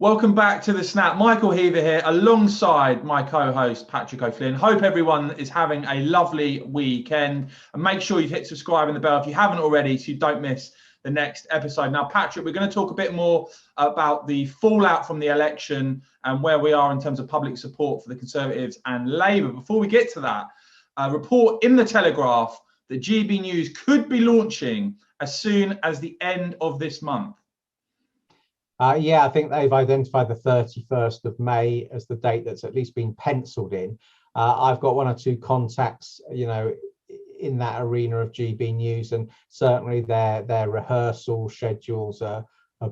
Welcome back to the Snap. Michael Heaver here, alongside my co-host Patrick O'Flynn. Hope everyone is having a lovely weekend, and make sure you hit subscribe and the bell if you haven't already, so you don't miss the next episode. Now, Patrick, we're going to talk a bit more about the fallout from the election and where we are in terms of public support for the Conservatives and Labour. Before we get to that, a report in the Telegraph that GB News could be launching as soon as the end of this month. Yeah, I think they've identified the 31st of May as the date that's at least been penciled in. I've got one or two contacts, in that arena of GB News, and certainly their rehearsal schedules are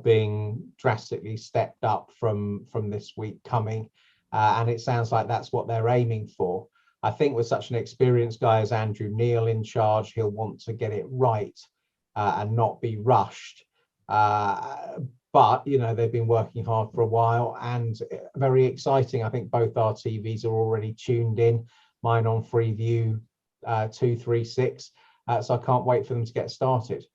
being drastically stepped up from this week coming, and it sounds like that's what they're aiming for. I think with such an experienced guy as Andrew Neil in charge, he'll want to get it right and not be rushed. But they've been working hard for a while, and very exciting. I think both our TVs are already tuned in, mine on Freeview 236, so I can't wait for them to get started.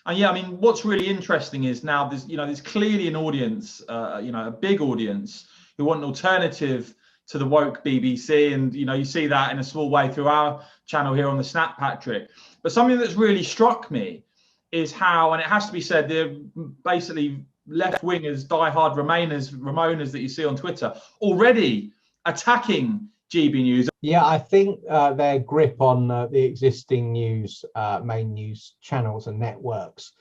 And yeah, I mean, what's really interesting is now there's clearly an audience, a big audience who want an alternative to the woke BBC, and you see that in a small way through our channel here on the Snap, Patrick. But something that's really struck me is how, and it has to be said, they're basically left-wingers, die-hard Ramonas that you see on Twitter, already attacking GB News. Yeah, I think their grip on the existing news, main news channels and networks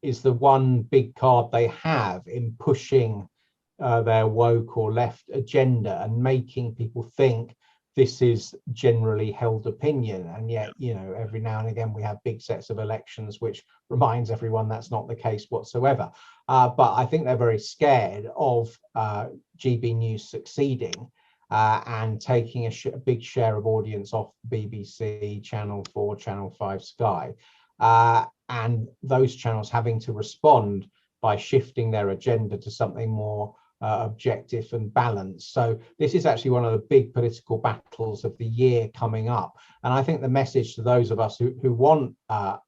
is the one big card they have in pushing their woke or left agenda and making people think this is generally held opinion. And yet, every now and again we have big sets of elections which reminds everyone that's not the case whatsoever. But I think they're very scared of GB News succeeding and taking a big share of audience off BBC, Channel 4, Channel 5, Sky, and those channels having to respond by shifting their agenda to something more objective and balanced. So this is actually one of the big political battles of the year coming up. And I think the message to those of us who want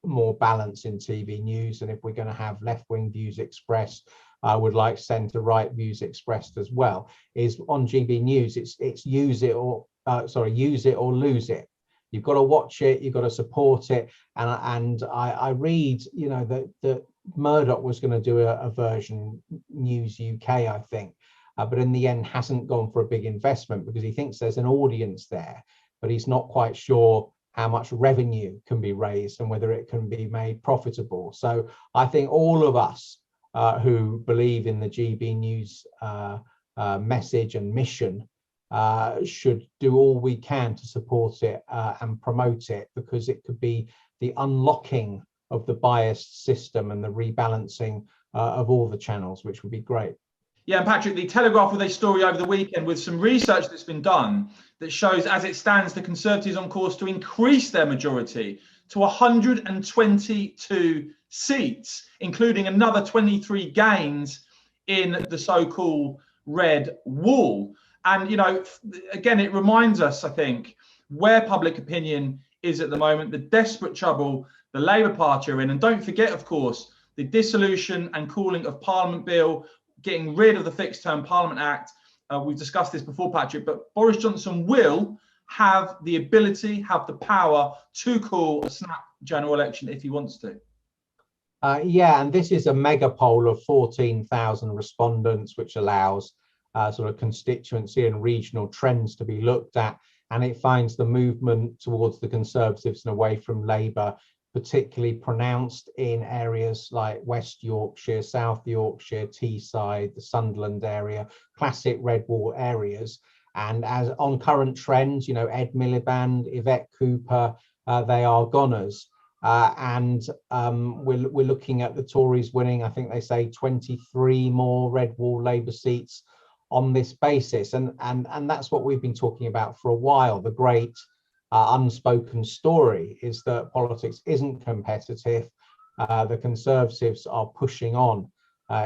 more balance in TV news, and if we're going to have left-wing views expressed, would like centre-right views expressed as well, is on GB News, it's use it or lose it. You've got to watch it, you've got to support it. And I read, that Murdoch was going to do a version, News UK, I think, but in the end hasn't gone for a big investment because he thinks there's an audience there, but he's not quite sure how much revenue can be raised and whether it can be made profitable. So I think all of us who believe in the GB News message and mission should do all we can to support it and promote it, because it could be the unlocking of the biased system and the rebalancing of all the channels, which would be great. Yeah, and Patrick, the Telegraph with a story over the weekend with some research that's been done that shows, as it stands, the Conservatives on course to increase their majority to 122 seats, including another 23 gains in the so-called red wall. And, again, it reminds us, I think, where public opinion is at the moment, the desperate trouble the Labour Party are in. And don't forget, of course, the dissolution and calling of Parliament Bill, getting rid of the Fixed Term Parliament Act. We've discussed this before, Patrick, but Boris Johnson will have the ability, have the power to call a snap general election if he wants to. Yeah, and this is a mega poll of 14,000 respondents, which allows sort of constituency and regional trends to be looked at. And it finds the movement towards the Conservatives and away from Labour particularly pronounced in areas like West Yorkshire, South Yorkshire, Teesside, the Sunderland area, classic red wall areas. And as on current trends, Ed Miliband, Yvette Cooper, they are goners. And we're looking at the Tories winning, I think they say 23 more red wall Labour seats on this basis. And that's what we've been talking about for a while. The great unspoken story is that politics isn't competitive. The Conservatives are pushing on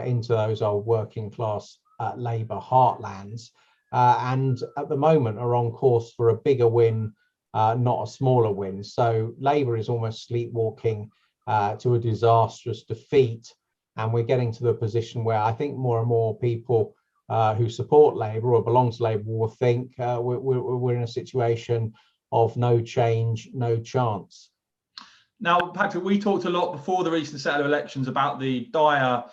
into those old working class Labour heartlands, and at the moment are on course for a bigger win, not a smaller win. So Labour is almost sleepwalking to a disastrous defeat, and we're getting to the position where I think more and more people who support Labour or belong to Labour will think we're in a situation of no change, no chance. Now, Patrick, we talked a lot before the recent set of elections about the dire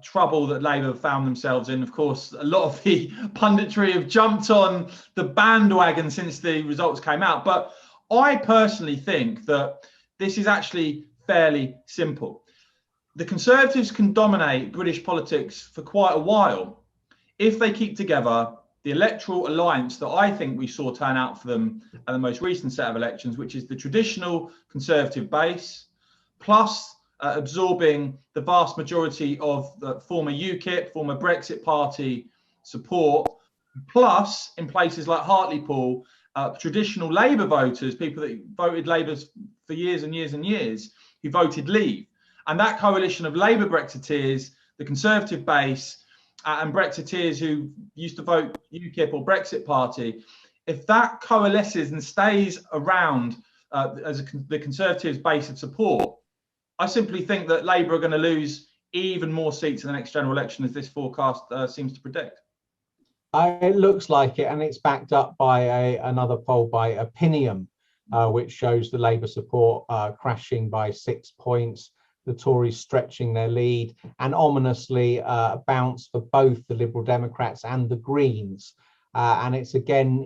trouble that Labour found themselves in. Of course, a lot of the punditry have jumped on the bandwagon since the results came out. But I personally think that this is actually fairly simple. The Conservatives can dominate British politics for quite a while if they keep together the electoral alliance that I think we saw turn out for them at the most recent set of elections, which is the traditional Conservative base, plus absorbing the vast majority of the former UKIP, former Brexit Party support, plus in places like Hartlepool, traditional Labour voters, people that voted Labour for years and years and years, who voted Leave. And that coalition of Labour Brexiteers, the Conservative base, and Brexiteers who used to vote UKIP or Brexit Party, if that coalesces and stays around as the Conservatives' base of support, I simply think that Labour are going to lose even more seats in the next general election, as this forecast seems to predict. It looks like it, and it's backed up by another poll by Opinium, which shows the Labour support crashing by 6 points, the Tories stretching their lead, and ominously a bounce for both the Liberal Democrats and the Greens. And it's again,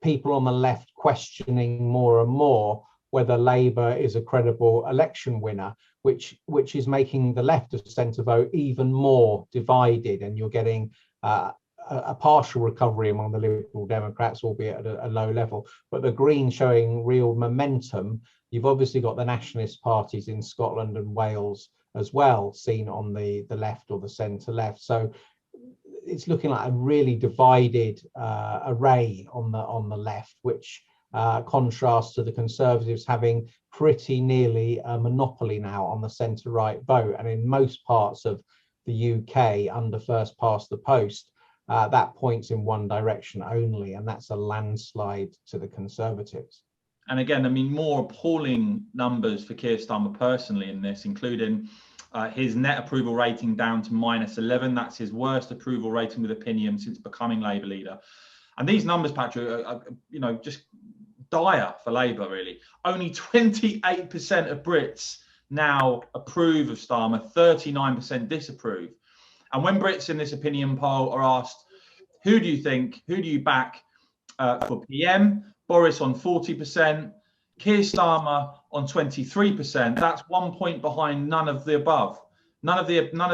people on the left questioning more and more whether Labour is a credible election winner, which is making the left of centre vote even more divided, and you're getting a partial recovery among the Liberal Democrats, albeit at a low level, but the Greens showing real momentum. You've obviously got the nationalist parties in Scotland and Wales as well, seen on the left or the centre left. So it's looking like a really divided array on the left, which contrasts to the Conservatives having pretty nearly a monopoly now on the centre right vote. And in most parts of the UK, under first past the post, that points in one direction only, and that's a landslide to the Conservatives. And again, I mean, more appalling numbers for Keir Starmer personally in this, including his net approval rating down to -11. That's his worst approval rating with Opinion since becoming Labour leader. And these numbers, Patrick, are just dire for Labour, really. Only 28% of Brits now approve of Starmer, 39% disapprove. And when Brits in this Opinion poll are asked, who do you back for PM? Boris on 40%, Keir Starmer on 23%. That's 1 point behind none of the above. None of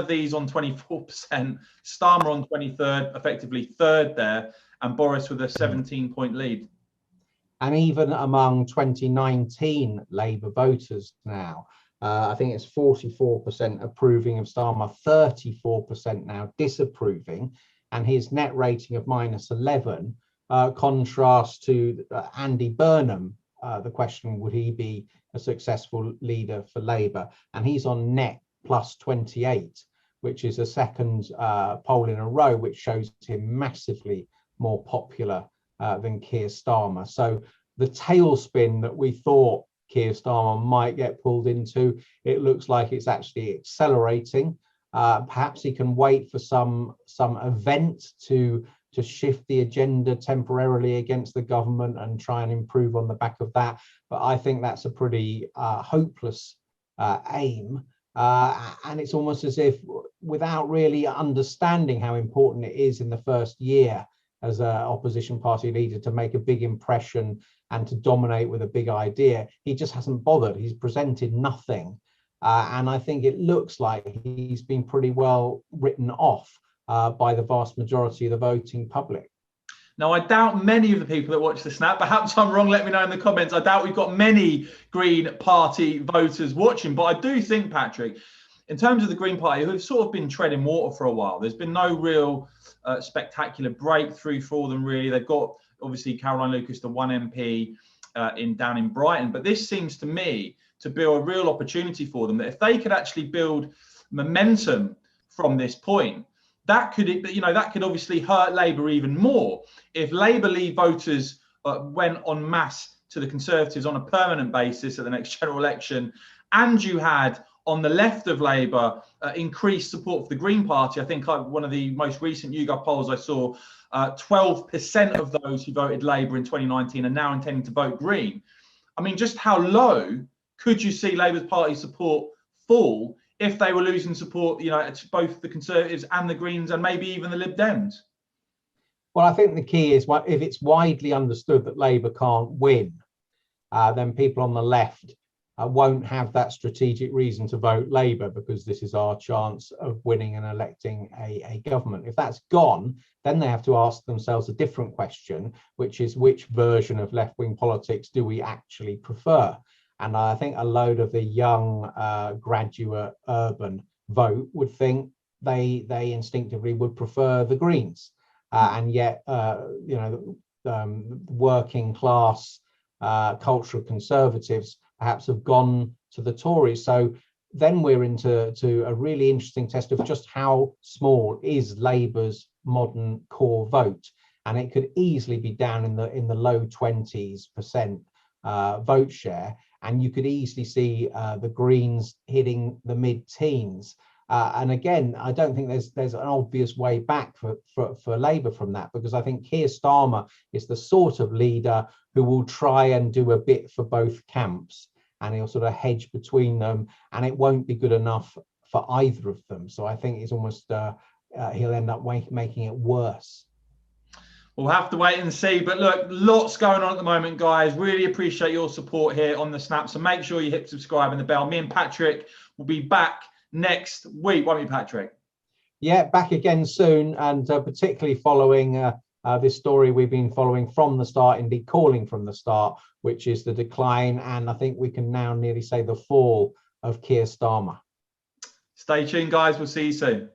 these on 24%. Starmer on 23rd, effectively third there, and Boris with a 17-point lead. And even among 2019 Labour voters now, I think it's 44% approving of Starmer, 34% now disapproving, and his net rating of -11 contrasts to Andy Burnham. The question, would he be a successful leader for Labour? And he's on net +28, which is a second poll in a row, which shows him massively more popular than Keir Starmer. So the tailspin that we thought Keir Starmer might get pulled into, it looks like it's actually accelerating. Perhaps he can wait for some event to shift the agenda temporarily against the government and try and improve on the back of that. But I think that's a pretty hopeless aim. And it's almost as if, without really understanding how important it is in the first year as an opposition party leader to make a big impression and to dominate with a big idea, he just hasn't bothered. He's presented nothing. And I think it looks like he's been pretty well written off by the vast majority of the voting public. Now, I doubt many of the people that watch the Snap, perhaps I'm wrong, let me know in the comments. I doubt we've got many Green Party voters watching, but I do think, Patrick, in terms of the Green Party, who've sort of been treading water for a while, there's been no real spectacular breakthrough for them, really. They've got, obviously, Caroline Lucas, the one MP down in Brighton, but this seems to me to be a real opportunity for them, that if they could actually build momentum from this point, that could obviously hurt Labour even more. If Labour Leave voters went en masse to the Conservatives on a permanent basis at the next general election, and you had on the left of Labour increased support for the Green Party. I think one of the most recent YouGov polls I saw, 12% of those who voted Labour in 2019 are now intending to vote Green. I mean, just how low could you see Labour's party support fall if they were losing support, you know, it's both the Conservatives and the Greens and maybe even the Lib Dems? Well, I think the key is if it's widely understood that Labour can't win, then people on the left won't have that strategic reason to vote Labour, because this is our chance of winning and electing a government. If that's gone, then they have to ask themselves a different question, which is which version of left-wing politics do we actually prefer? And I think a load of the young graduate urban vote would think they instinctively would prefer the Greens. And yet, you know, working class cultural conservatives perhaps have gone to the Tories. So then we're into a really interesting test of just how small is Labour's modern core vote, and it could easily be down in the low 20% vote share, and you could easily see the Greens hitting the mid-teens. And again, I don't think there's an obvious way back for Labour from that, because I think Keir Starmer is the sort of leader who will try and do a bit for both camps, and he'll sort of hedge between them, and it won't be good enough for either of them. So I think it's almost he'll end up making it worse. We'll have to wait and see. But look, lots going on at the moment, guys. Really appreciate your support here on the Snap. So make sure you hit subscribe and the bell. Me and Patrick will be back next week, won't we, Patrick? Yeah, back again soon, and particularly following this story we've been following from the start, indeed calling from the start, which is the decline, and I think we can now nearly say the fall of Keir Starmer. Stay tuned, guys. We'll see you soon.